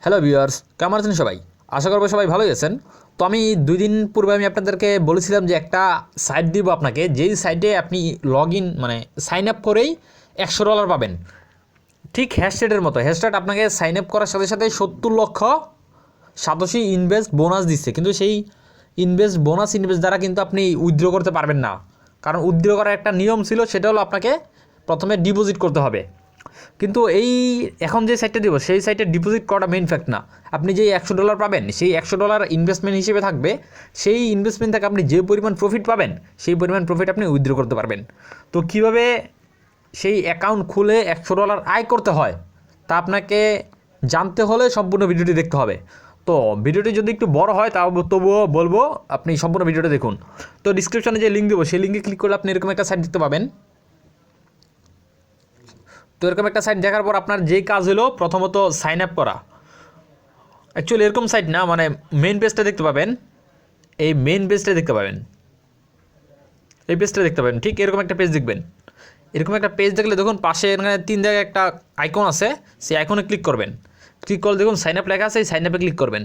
Hello viewers, কেমন আছেন সবাই? আশা করব সবাই ভালোই আছেন। তো আমি 2 দিন পূর্বে আপনাদেরকে বলেছিলাম যে একটা সাইট দিব আপনাকে, যেই সাইটে আপনি সাইন আপ করেই $100 পাবেন। ঠিক হ্যাশট্যাগের মতো। হ্যাশট্যাগ আপনাকে সাইন আপ করার সাথে সাথে 70 লক্ষ সাতোশি ইনভেস্ট বোনাস দিচ্ছে, কিন্তু সেই ইনভেস্ট দ্বারা কিন্তু আপনি উইথড্র করতে পারবেন না। কারণ উইথড্র করার একটা নিয়ম ছিল, সেটা হলো আপনাকে প্রথমে ডিপোজিট করতে হবে। কিন্তু এখন যে সাইটটা দিব, সেই সাইটে ডিপোজিট করাটা মেইন ফ্যাক্ট না। আপনি যে $100 পাবেন, সেই $100 ইনভেস্টমেন্ট হিসেবে থাকবে। সেই ইনভেস্টমেন্ট থেকে আপনি যে পরিমাণ প্রফিট পাবেন, সেই পরিমাণ প্রফিট আপনি উইথড্র করতে পারবেন। তো কীভাবে সেই অ্যাকাউন্ট খুলে $100 আয় করতে হয়, তা আপনাকে জানতে হলে সম্পূর্ণ ভিডিওটি দেখতে হবে। তো ভিডিওটি যদি একটু বড় হয় তবুও বলবো আপনি সম্পূর্ণ ভিডিওটা দেখুন। তো ডিসক্রিপশনে যে লিঙ্ক দেবো, সেই লিঙ্কে ক্লিক করলে আপনি এরকম একটা সাইট দেখতে পাবেন। তো এরকম একটা সাইট দেখার পর আপনার যেই কাজ হলো প্রথমত সাইন আপ করা। অ্যাকচুয়ালি এরকম সাইট না, মেইন পেজটা দেখতে পাবেন। এই মেইন পেজটা দেখতে পাবেন, এই পেজটা দেখতে পাবেন। ঠিক এরকম একটা পেজ দেখবেন। এরকম একটা পেজ দেখলে দেখুন পাশে এখানে 3 জায়গায় একটা আইকন আছে, সেই আইকনে ক্লিক করবেন। ক্লিক করলে দেখুন সাইন আপ লেখা আছে, এই সাইন আপে ক্লিক করবেন।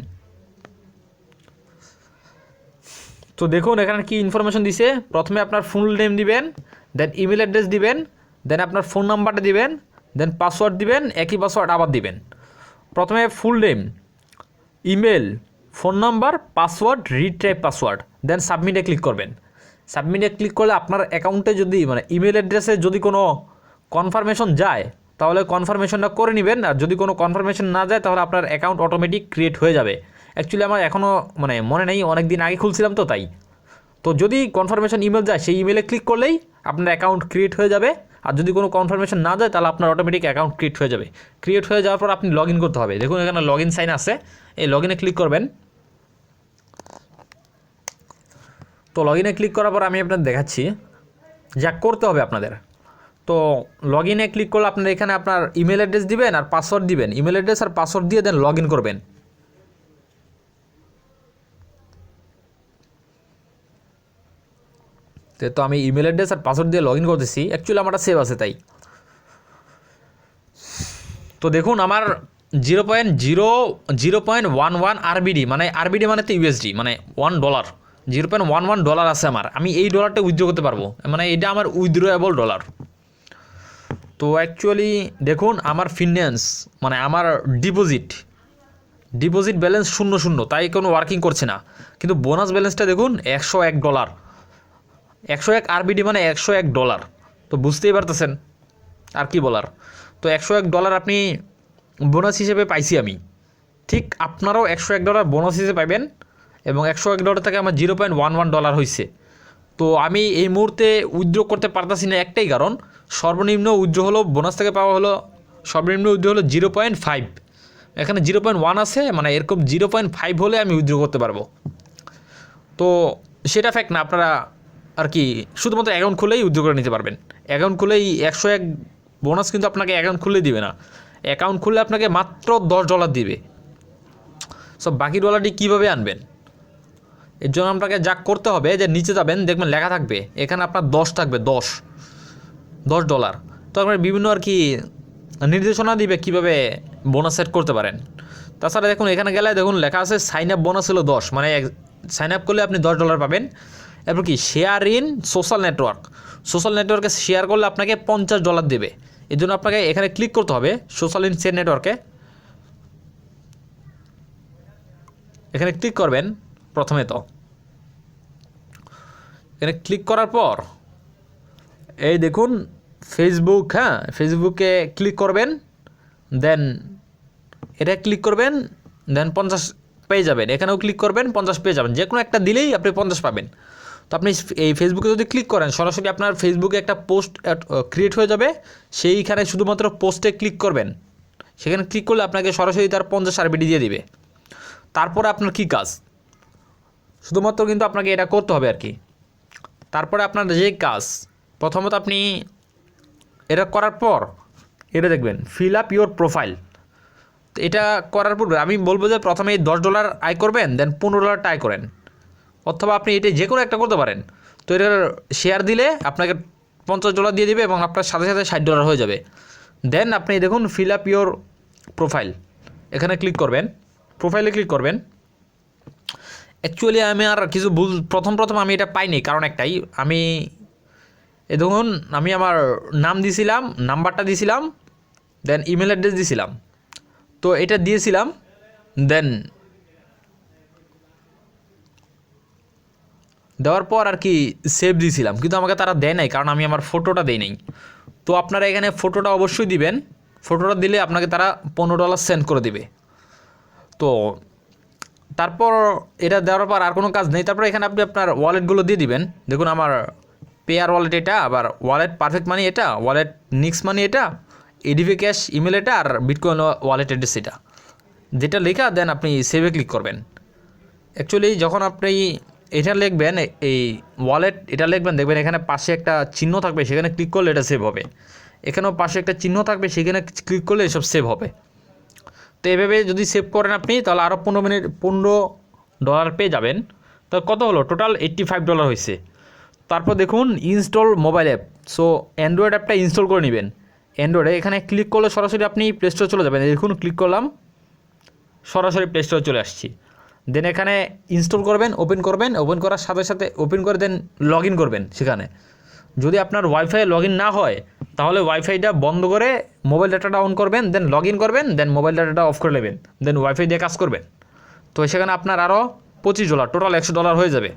তো দেখুন এখানে কি ইনফরমেশন দিছে। প্রথমে আপনার ফুল নেম দিবেন, দেন ইমেল অ্যাড্রেস দিবেন, দেন আপনার ফোন নাম্বারটা দিবেন, দেন পাসওয়ার্ড দিবেন, একই পাসওয়ার্ড আবার দিবেন। প্রথমে full name, email, phone number, password, retype password, then সাবমিটে ক্লিক করবেন। সাবমিটে ক্লিক করলে আপনার অ্যাকাউন্টে যদি ইমেল অ্যাড্রেসে যদি কোনো কনফার্মেশন যায়, তাহলে কনফার্মেশনটা করে নেবেন। আর যদি কোনো কনফার্মেশন না যায়, তাহলে আপনার অ্যাকাউন্ট অটোমেটিক ক্রিয়েট হয়ে যাবে। অ্যাকচুয়ালি আমার এখনও মনে নেই, অনেক দিন আগে খুলছিলাম তো তাই। তো যদি কনফার্মেশন ইমেল যায়, সেই ইমেলে ক্লিক করলেই আপনার অ্যাকাউন্ট ক্রিয়েট হয়ে যাবে। আর যদি কোনো কনফার্মেশন না যায়, তাহলে আপনার অটোমেটিক অ্যাকাউন্ট ক্রিয়েট হয়ে যাবে। ক্রিয়েট হয়ে যাওয়ার পর আপনি লগ ইন করতে হবে। দেখুন এখানে লগ ইন সাইন আছে, এই লগ ইনে ক্লিক করবেন। তো লগ ইনে ক্লিক করার পর আমি আপনাদের দেখাচ্ছি যা করতে হবে আপনাদের। তো লগ ইনে ক্লিক করলে আপনার এখানে আপনার ইমেল অ্যাড্রেস দিবেন আর পাসওয়ার্ড দিবেন। ইমেল অ্যাড্রেস আর পাসওয়ার্ড দিয়ে দেন লগ ইন করবেন। তো আমি ইমেল অ্যাড্রেস আর পাসওয়ার্ড দিয়ে লগ ইন করতেছি। অ্যাকচুয়ালি আমারটা সেভ আছে তাই। তো দেখুন আমার 0.11 আরবিডি, আরবিডি মানে তো ইউএসডি, $1, $0.11 আছে আমার। আমি এই ডলারটা উইথড্র করতে পারবো, এটা আমার উইথড্রয়েবল ডলার। তো অ্যাকচুয়ালি দেখুন আমার ফিন্যান্স আমার ডিপোজিট ব্যালেন্স 0, তাই কোনো ওয়ার্কিং করছে না। কিন্তু বোনাস ব্যালেন্সটা দেখুন $101, 101 আরবিডি মানে $101। তো বুঝতেই পারতেছেন আর কি বলার। তো $101 আপনি বোনাস হিসেবে পাইছি আমি। ঠিক আপনারাও $101 বোনাস হিসেবে পাইবেন। এবং $101 থেকে আমার $0.11 হয়েছে। তো আমি এই মুহূর্তে উইথড্র করতে পারতেছি না, একটাই কারণ, সর্বনিম্ন উইথড্র হলো বোনাস থেকে পাওয়া হলো, সর্বনিম্ন উইথড্র হলো 0.5। এখানে 0.1 আছে, এরকম 0.5 হলে আমি উইথড্র করতে পারবো। তো সেটা ফ্যাক্ট না, আপনারা আর কি শুধুমাত্র অ্যাকাউন্ট খুলেই উইথড্র করে নিতে পারবেন। অ্যাকাউন্ট খুলেই 101 বোনাস কিন্তু আপনাকে অ্যাকাউন্ট খুলে দিবে না। অ্যাকাউন্ট খুললে আপনাকে মাত্র $10 দিবে। সো বাকি ডলারটি কীভাবে আনবেন? এর জন্য আপনাকে যা করতে হবে, যে নিচে যাবেন, দেখবেন লেখা থাকবে, এখানে আপনার 10 থাকবে, $10। তো আপনার বিভিন্ন আর কি নির্দেশনা দিবে কীভাবে বোনাস সেট করতে পারেন। তাছাড়া দেখুন এখানে গেলে দেখুন লেখা আছে সাইন আপ বোনাস হলো 10, সাইন আপ করলে আপনি $10 পাবেন। এরপর কি শেয়ার ইন সোশ্যাল নেটওয়ার্কে শেয়ার করলে আপনাকে $50 দেবে। এর জন্য আপনাকে এখানে ক্লিক করতে হবে, সোশ্যাল ইন শেয়ার নেটওয়ার্কে। এখানে ক্লিক করবেন প্রথমে। তো এখানে ক্লিক করার পর এই দেখুন ফেসবুক, ফেসবুকে ক্লিক করবেন, দেন এটা ক্লিক করবেন, দেন 50 পেয়ে যাবেন। এখানেও ক্লিক করবেন, 50 পেয়ে যাবেন। যে কোনো একটা দিলেই আপনি 50 পাবেন। তো আপনি এই ফেসবুকে যদি ক্লিক করেন, সরাসরি আপনার ফেসবুকে একটা পোস্ট ক্রিয়েট হয়ে যাবে। সেইখানে শুধুমাত্র পোস্টে ক্লিক করবেন। সেখানে ক্লিক করলে আপনাকে সরাসরি তার 50 আরবিডি দিয়ে দিবে। তারপরে আপনার কি কাজ, শুধুমাত্র কিন্তু আপনাকে এটা করতে হবে আর কি। তারপরে আপনার যে কাজ, প্রথমত আপনি এটা করার পর এটা দেখবেন ফিল আপ ইউর প্রোফাইল। তো এটা করার পূর্বে আমি বলবো যে প্রথমে $10 আয় করবেন, দেন $15 আয় করেন, অথবা আপনি এটা যে কোনো একটা করতে পারেন। তো এটার শেয়ার দিলে আপনাকে $50 দিয়ে দিবে এবং আপনার সাথে সাথে $60 হয়ে যাবে। দেন আপনি দেখুন ফিল আপ ইউর প্রোফাইল, এখানে ক্লিক করবেন, প্রোফাইলে ক্লিক করবেন। অ্যাকচুয়ালি আমি আর কিছু প্রথম আমি এটা পাইনি, কারণ একটাই, আমি দেখুন আমি আমার নাম দিয়েছিলাম, নাম্বারটা দিয়েছিলাম, দেন ইমেল অ্যাড্রেস দিয়েছিলাম, তো এটা দিয়েছিলাম, দেন দেওয়ার পর আর কি সেভ দিয়েছিলাম, কিন্তু আমাকে তারা দেয় নাই, কারণ আমি আমার ফটোটা দেই নাই। তো আপনারা এখানে ফটোটা অবশ্যই দিবেন, ফটোটা দিলে আপনাকে তারা $15 সেন্ড করে দিবে। তো তারপর এটা দেওয়ার পর আর কোনো কাজ নেই। তারপর এখানে আপনি আপনার ওয়ালেটগুলো দিয়ে দিবেন। দেখুন আমার পেয়ার ওয়ালেট এটা, আবার ওয়ালেট পারফেক্ট মানি এটা, ওয়ালেট নিক্স মানি এটা, এডিভি ক্যাশ ইমেল এটা, আর বিটকয়েন ওয়ালেট অ্যাড্রেস এটা, যেটা লেখা দেন আপনি সেভে ক্লিক করবেন। অ্যাকচুয়ালি যখন আপনি এটা লিখবেন, এই ওয়ালেট এটা লিখবেন, দেখবেন এখানে পাশে একটা চিহ্ন থাকবে, সেখানে ক্লিক করলে এটা সেভ হবে। এখানেও পাশে একটা চিহ্ন থাকবে, সেখানে ক্লিক করলে এসব সেভ হবে। তো এভাবে যদি সেভ করেন আপনি, তাহলে আরও $15 পেয়ে যাবেন। তো কত হলো? টোটাল $85 হয়েছে। তারপর দেখুন install mobile app. So Android অ্যাপটা ইনস্টল করে নেবেন। অ্যান্ড্রয়েডে এখানে ক্লিক করলে সরাসরি আপনি প্লে স্টোরে চলে যাবেন। দেখুন ক্লিক করলাম, সরাসরি প্লে স্টোরে চলে আসছি। দেন এখানে ইনস্টল করবেন, ওপেন করার সাথে সাথে ওপেন করে দেন লগ ইন করবেন সেখানে। যদি আপনার ওয়াইফাই লগ ইন না হয়, তাহলে ওয়াইফাইটা বন্ধ করে মোবাইল ডাটাটা অন করবেন, দেন লগ ইন করবেন, দেন মোবাইল ডাটাটা অফ করে নেবেন, দেন ওয়াইফাই দিয়ে কাজ করবেন। তো সেখানে আপনার আরও $25, টোটাল $100 হয়ে যাবে।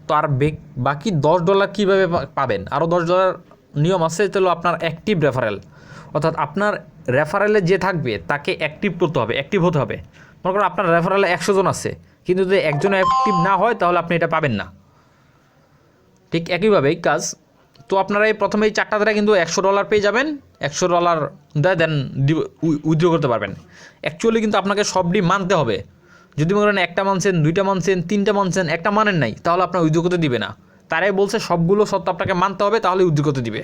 তো আর বাকি $10 কীভাবে পাবেন? আরও $10 নিয়ম আছে, তাহলে আপনার অ্যাক্টিভ রেফারেল, অর্থাৎ আপনার রেফারেলে যে থাকবে তাকে অ্যাক্টিভ করতে হবে, অ্যাক্টিভ হতে হবে। মনে করুন আপনার রেফারেলে 100 জন আছে, কিন্তু যদি একজন অ্যাক্টিভ না হয়, তাহলে আপনি এটা পাবেন না। ঠিক একইভাবেই কাজ। তো আপনারা এই প্রথমেই 4টা দ্বারা কিন্তু $100 পেয়ে যাবেন। $100 দেয়, দেন উইথড্র করতে পারবেন। অ্যাকচুয়ালি কিন্তু আপনাকে সবটি মানতে হবে। যদি মনে করেন একটা মানছেন, 2টা মানছেন, 3টা মানছেন, একটা মানেন নাই, তাহলে আপনার উইথড্র করতে দিবে না। তারাই বলছে সবগুলো সত্য আপনাকে মানতে হবে, তাহলে উইথড্র করতে দিবে।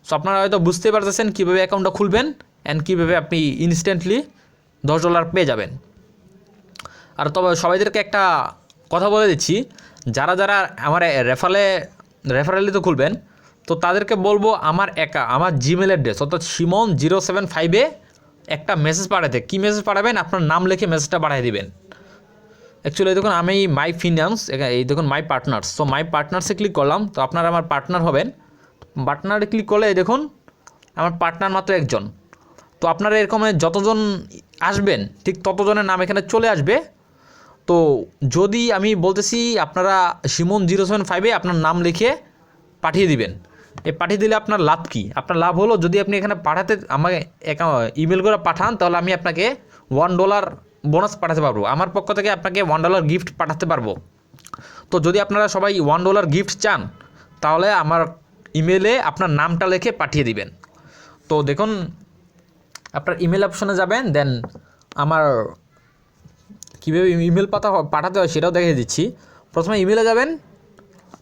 সো আপনারা হয়তো বুঝতে পারতেছেন কীভাবে অ্যাকাউন্টটা খুলবেন অ্যান্ড কীভাবে আপনি ইনস্ট্যান্টলি $10 পেয়ে যাবেন। আর তবে সবাইদেরকে একটা কথা বলে দিচ্ছি, যারা আমার রেফারেলে তো খুলবেন, তো তাদেরকে বলবো আমার জিমেল অ্যাড্রেস অর্থাৎ Simon075 একটা মেসেজ পাঠাতে। কী মেসেজ পাঠাবেন? আপনার নাম লিখে মেসেজটা পাঠিয়ে দিবেন। অ্যাকচুয়ালি দেখুন আমি মাই ফিন্যান্স, এই দেখুন মাই পার্টনার্স, সো মাই পার্টনার্সে ক্লিক করলাম। তো আপনারা আমার পার্টনার হবেন। পার্টনারে ক্লিক করলে এই দেখুন আমার পার্টনার মাত্র একজন। তো আপনারা এরকম যতজন আসবেন, ঠিক ততজনের নাম এখানে চলে আসবে। তো যদি আমি বলতেছি আপনারা Simon075 আপনার নাম লিখে পাঠিয়ে দিবেন। পাঠিয়ে দিলে আপনার লাভ কী? আপনার লাভ হলো, যদি আপনি এখানে আমাকে ইমেল করে পাঠান, তাহলে আমি আপনাকে $1 বোনাস পাঠাতে পারবো। আমার পক্ষ থেকে আপনাকে $1 গিফট পাঠাতে পারবো। তো যদি আপনারা সবাই $1 গিফট চান, তাহলে আমার ইমেলে আপনার নামটা লিখে পাঠিয়ে দিবেন। তো দেখুন আপনার ইমেল অপশনে যাবেন, দেন আমার কীভাবে ইমেল পাঠাতে হয় সেটাও দেখিয়ে দিচ্ছি। প্রথমে ইমেলে যাবেন,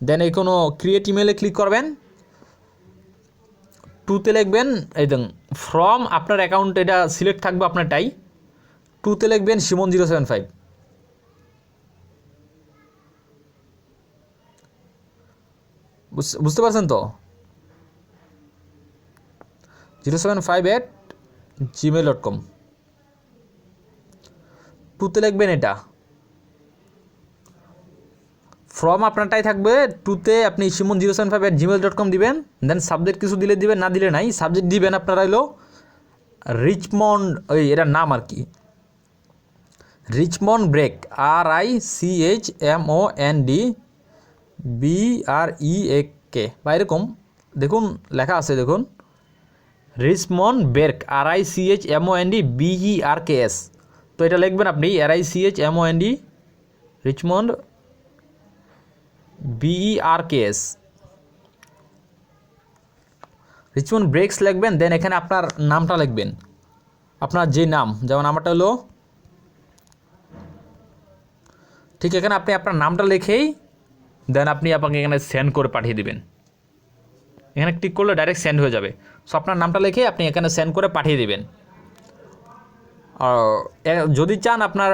দেন এই কোনো ক্রিয়েট ইমেলে ক্লিক করবেন, টুতে লিখবেন এই দেখুন ফ্রম আপনার অ্যাকাউন্ট, এটা সিলেক্ট থাকবে আপনারটাই। টুতে লিখবেন Simon075। বুঝতে পারছেন তো? 075@gmail.com। টুতে লিখবেন এটা, ফ্রম আপনারটাই থাকবে। টুতে আপনি Simon075@gmail.com দিবেন, দেন সাবজেক্ট কিছু দিলে দিবেন, না দিলে নাই। সাবজেক্ট দিবেন আপনারা হলো রিচমন্ড, ওই এটার নাম আর কি, রিচমন্ড ব্রেক, RICHMOND বা এরকম দেখুন লেখা আছে, দেখুন রিচমন্ড বের্ক, RICHMONDBERKS। তো এটা লিখবেন আপনি RICHMOND রিচমন্ড BERKS, রিচমন্ড ব্রেকস লিখবেন। দেন এখানে আপনার নামটা লিখবেন, আপনার যে নাম, যেমন আমারটা হলো, ঠিক এখানে আপনি আপনার নামটা লিখেই দেন আপনি আপনাকে এখানে সেন্ড করে পাঠিয়ে দিবেন। এখানে ক্লিক করলে ডাইরেক্ট সেন্ড হয়ে যাবে। সো আপনার নামটা লিখে আপনি এখানে সেন্ড করে পাঠিয়ে দিবেন। আর যদি চান আপনার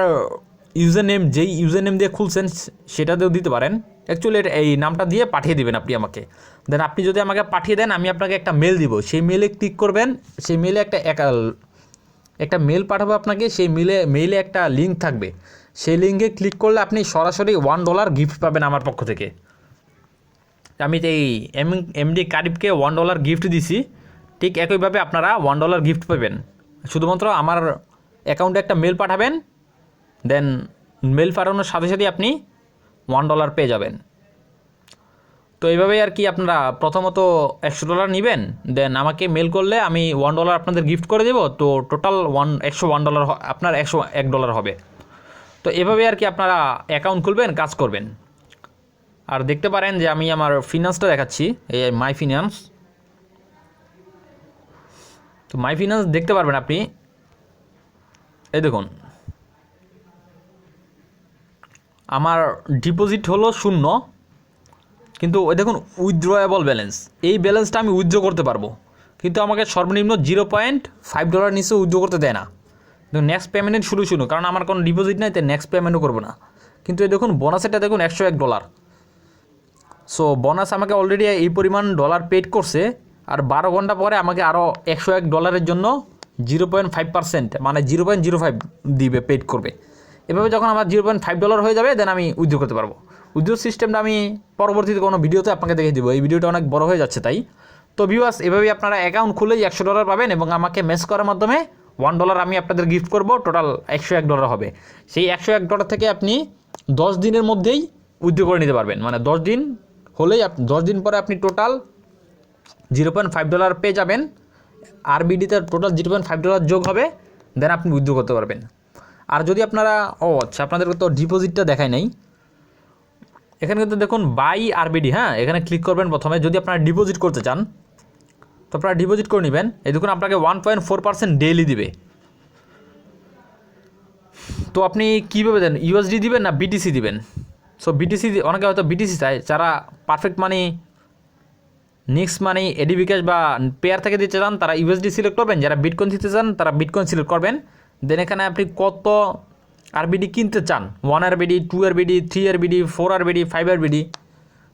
ইউজার নেম, যেই ইউজার নেম দিয়ে খুলছেন সেটাতেও দিতে পারেন। অ্যাকচুয়ালি এই নামটা দিয়ে পাঠিয়ে দিবেন আপনি আমাকে। দেন আপনি যদি আমাকে পাঠিয়ে দেন, আমি আপনাকে একটা মেল দিব, সেই মেলে ক্লিক করবেন। সেই মেলে একটা মেল পাঠাবো আপনাকে, সেই মেইলে একটা লিঙ্ক থাকবে, সেই লিঙ্কে ক্লিক করলে আপনি সরাসরি $1 গিফট পাবেন আমার পক্ষ থেকে। আমি এই এমডি কারিবকে $1 গিফট দিছি, ঠিক একইভাবে আপনারা $1 গিফট পাবেন। শুধুমাত্র আমার অ্যাকাউন্টে একটা মেল পাঠাবেন, দেন মেল পাঠানোর সাথে সাথে আপনি $1 পেয়ে যাবেন। তো এইভাবেই আর কি আপনারা প্রথমত $100 নেবেন, দেন আমাকে মেল করলে আমি $1 আপনাদের গিফট করে দেবো। তো টোটাল $101 আপনার $101 হবে। তো এভাবে আর কি আপনারা অ্যাকাউন্ট খুলবেন, কাজ করবেন। আর দেখতে পারেন যে আমি আমার ফিনান্সটা দেখাচ্ছি, এই মাই ফিনান্স। তো মাই ফিনান্স দেখতে পারবেন আপনি, এই দেখুন আমার ডিপোজিট হলো 0, কিন্তু ওই দেখুন উইথড্রয়েবল ব্যালেন্স, এই ব্যালেন্সটা আমি উইথড্র করতে পারবো, কিন্তু আমাকে সর্বনিম্ন $0.5 নিচে উইথড্র করতে দেয় না। দেখুন নেক্সট পেমেন্টের শুরু, কারণ আমার কোনো ডিপোজিট নাই, তাই নেক্সট পেমেন্টও করবো না। কিন্তু এই দেখুন বোনাসেরটা দেখুন $101। সো বোনাস আমাকে অলরেডি এই পরিমাণ ডলার পেড করছে, আর 12 ঘন্টা পরে আমাকে আরও $101 জন্য 0.5% মানে 0.05 দিবে, পেড করবে। এভাবে যখন আমার $0.5 হয়ে যাবে, দেন আমি উইথড্র করতে পারবো। উইথড্র সিস্টেমটা আমি পরবর্তীতে কোনো ভিডিওতে আপনাকে দেখে দেবো, এই ভিডিওটা অনেক বড় হয়ে যাচ্ছে তাই। তো ভিউয়ার্স, এভাবেই আপনারা অ্যাকাউন্ট খুলেই $100 পাবেন, এবং আমাকে মেস করার মাধ্যমে $1 আমি আপনাদের গিফট করব, টোটাল $101 হবে। সেই $101 থেকে আপনি 10 দিনের মধ্যেই উইথড্র করে নিতে পারবেন, মানে 10 দিন হলেই 10 দিন পরে আপনি টোটাল $0.5 পেয়ে যাবেন। আরবিডিতে টোটাল $0.5 যোগ হবে, দেন আপনি উইথড্র করতে পারবেন। আর যদি আপনারা আচ্ছা, আপনাদেরকে তো ডিপোজিটটা দেখায় নাই, এখানে কিন্তু দেখুন বাই আরবিডি, হ্যাঁ এখানে ক্লিক করবেন প্রথমে। যদি আপনারা ডিপোজিট করতে চান তো আপনারা ডিপোজিট করে নেবেন। এই দেখুন আপনাকে 1.4% ডেইলি দিবে। তো আপনি কীভাবে দেন, ইউএসডি দিবেন না বিটিসি দিবেন? সো বিটিসি, অনেকে হয়তো বিটিসি চায়, যারা পারফেক্ট মানি, নিক্স মানি, এডি বিকাশ বা পেয়ার থেকে দিতে চান তারা ইউএসডি সিলেক্ট করবেন, যারা বিটকয়েন দিতে চান তারা বিটকয়েন সিলেক্ট করবেন। দেন এখানে আপনি কত আরবিডি কিনতে চান, 1 RBD, 2 RBD, 3 RBD, 4 RBD, 5 RBD.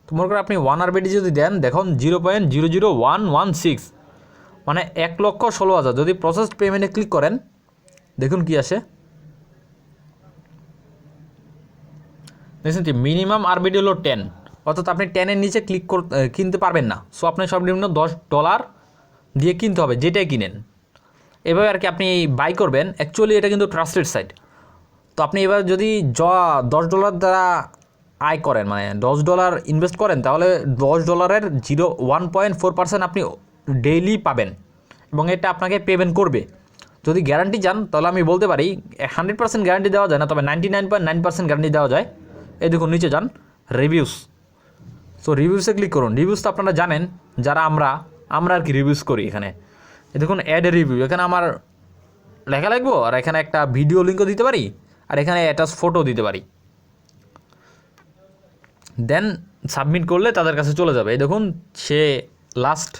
তো মনে করেন আপনি 1 আরবিডি যদি দেন, দেখুন 0.00116 মানে 1,16,000। যদি প্রসেস পেমেন্টে ক্লিক করেন, দেখুন কি আসে, দেখছেন কি মিনিমাম আরবিডি হলো 10, অর্থাৎ আপনি 10-এর নিচে কিনতে পারবেন না। সো আপনি সর্বনিম্ন $10 দিয়ে কিনতে হবে, যেটাই কিনেন। এভাবে আর কি আপনি বাই করবেন। অ্যাকচুয়ালি এটা কিন্তু ট্রাস্টেড সাইট। তো আপনি এবার যদি $10 দ্বারা আয় করেন, মানে $10 ইনভেস্ট করেন, তাহলে $10-এর 1.4% আপনি ডেইলি পাবেন, এবং এটা আপনাকে পেমেন্ট করবে। যদি গ্যারান্টি চান তাহলে আমি বলতে পারি 100% গ্যারান্টি দেওয়া যায় না, তবে 99.9% গ্যারান্টি দেওয়া যায়। এই দেখুন নিচে যান, রিভিউস। সো রিভিউসে ক্লিক করুন। রিভিউস তো আপনারা জানেন, যারা আমরা আর কি রিভিউস করি। এখানে দেখুন অ্যাড এ রিভিউ, এখানে আমার লেখা লাগবো, আর এখানে একটা ভিডিও লিঙ্কও দিতে পারি, আর এখানে অ্যাটাচ ফটো দিতে পারি। দেন সাবমিট করলে তাদের কাছে চলে যাবে। এই দেখুন সে লাস্ট,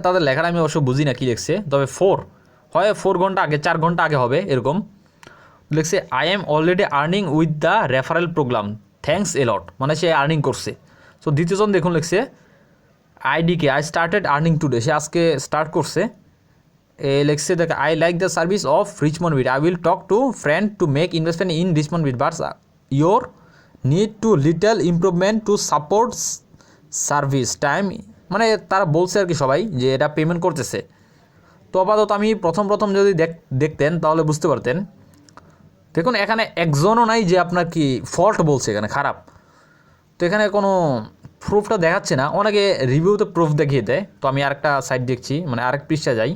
তাদের লেখাটা আমি অবশ্য বুঝি না কী লিখছে, তবে 4 ঘন্টা আগে, 4 ঘন্টা আগে হবে এরকম লিখছে। I am already earning with the referral programme, thanks a lot, মানে সে আর্নিং করছে। সো দ্বিতীয়জন দেখুন লিখছে আইডিকে, আই স্টার্টেড আর্নিং টুডে, সে আজকে স্টার্ট করছে। লিখছে দেখ, I like the service of Richmond Bit, I will talk to friend to make investment in Richmond Bit, but your need to little improvement to support service time. মানে তারা বলছে আর কি সবাই যে এটা পেমেন্ট করতেছে। তো আপাতত আমি প্রথম যদি দেখতেন তাহলে বুঝতে পারতেন। দেখুন এখানে একজনও নাই যে আপনার কি ফল্ট বলছে এখানে খারাপ। তো এখানে কোনো প্রুফটা দেখাচ্ছে না, অনেকে রিভিউতে প্রুফ দেখিয়ে দেয়। তো আমি আরেকটা সাইট দেখছি, মানে আরেক পৃষ্ঠায় যাই।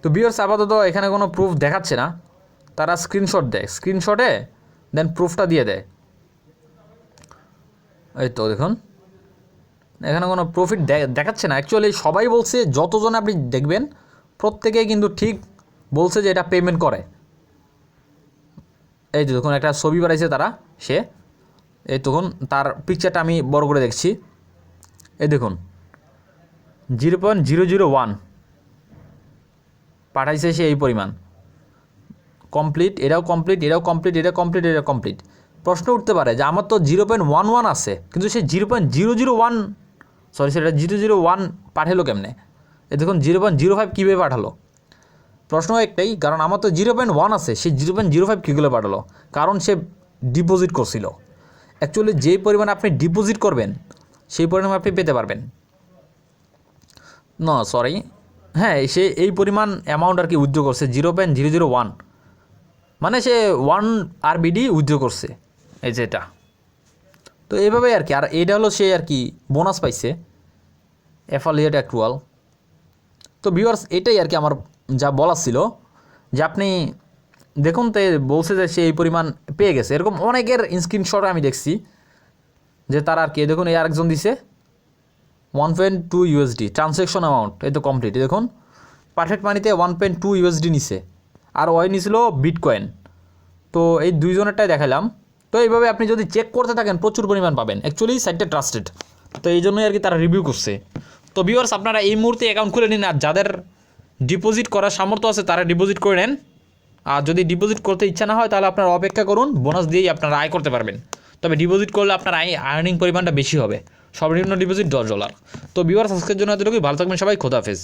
তো ভিউয়ার্স আপাতত এখানে কোনো প্রুফ দেখাচ্ছে না, তারা স্ক্রিনশট দেয়, স্ক্রিনশটে দেন প্রুফটা দিয়ে দেয়। এই তো দেখুন এখানে কোনো প্রফিট দেখাচ্ছে না। অ্যাকচুয়ালি সবাই বলছে, যতজন আপনি দেখবেন প্রত্যেকেই কিন্তু ঠিক বলছে যে এটা পেমেন্ট করে। এই তো দেখুন একটা ছবি বাড়াইছে তারা, সে এই তখন তার পিকচারটা আমি বড় করে দেখছি। এই দেখুন 0.001 পাঠাইছে সে, এই পরিমাণ। কমপ্লিট, এটাও কমপ্লিট, এটাও কমপ্লিট, এটা কমপ্লিট, এটা কমপ্লিট। প্রশ্ন উঠতে পারে যে আমার তো 0.11 আছে, কিন্তু সে 0.001 সেটা 001 পাঠালো কেমনে? এই দেখুন 0.05 কীভাবে পাঠালো। প্রশ্ন একটাই, কারণ আমার তো 0.1 আছে, সে 0.05 কীগুলো পাঠালো? কারণ সে ডিপোজিট করছিল। অ্যাকচুয়ালি যেই পরিমাণ আপনি ডিপোজিট করবেন সেই পরিমাণ আপনি পেতে পারবেন। সরি, হ্যাঁ, সে এই পরিমাণ অ্যামাউন্ট আর কি উইথড্র করছে 0.001, মানে সে 1 RBD উইথড্র করছে, এই যেটা। তো এইভাবেই আর কি। আর এইটা হলো সে আর কি বোনাস পাইছে, অ্যাফিলিয়েট অ্যাক্রুয়াল। তো ভিউয়ার্স, এটাই আর কি আমার যা বলার ছিল, যে আপনি দেখুন তো বলছে যে সে এই পরিমাণ পেয়ে গেছে। এরকম অনেকের স্ক্রিনশট আমি দেখছি যে তারা আর কি, দেখুন এই আরেকজন দিছে 1.2 USD ট্রানজ্যাকশন অ্যামাউন্ট, এই তো কমপ্লিট। দেখুন পারফেক্ট মানিতে 1.2 USD নিছে, আর ওই নিছিল বিটকয়েন। তো এই দুইজনেরটাই দেখালাম। তো এইভাবে আপনি যদি চেক করতে থাকেন প্রচুর পরিমাণ পাবেন। অ্যাকচুয়ালি সাইটটা ট্রাস্টেড, তো এই জন্যই আর কি তারা রিভিউ করছে। তো ভিউয়ার্স, আপনারা এই মুহূর্তে অ্যাকাউন্ট খুলে নিন, আর যাদের ডিপোজিট করার সামর্থ্য আছে তারা ডিপোজিট করে নেন। আর যদি ডিপোজিট করতে ইচ্ছা না হয় তাহলে আপনারা অপেক্ষা করুন, বোনাস দিয়েই আপনারা আয় করতে পারবেন। তবে ডিপোজিট করলে আপনার আর্নিং পরিমাণটা বেশি হবে। সর্বনিম্ন ডিপোজিট $10। তো ভিউয়ার্স, আজকের জন্য এতটুকুই। ভালো থাকবেন সবাই, খোদাহাফেজ।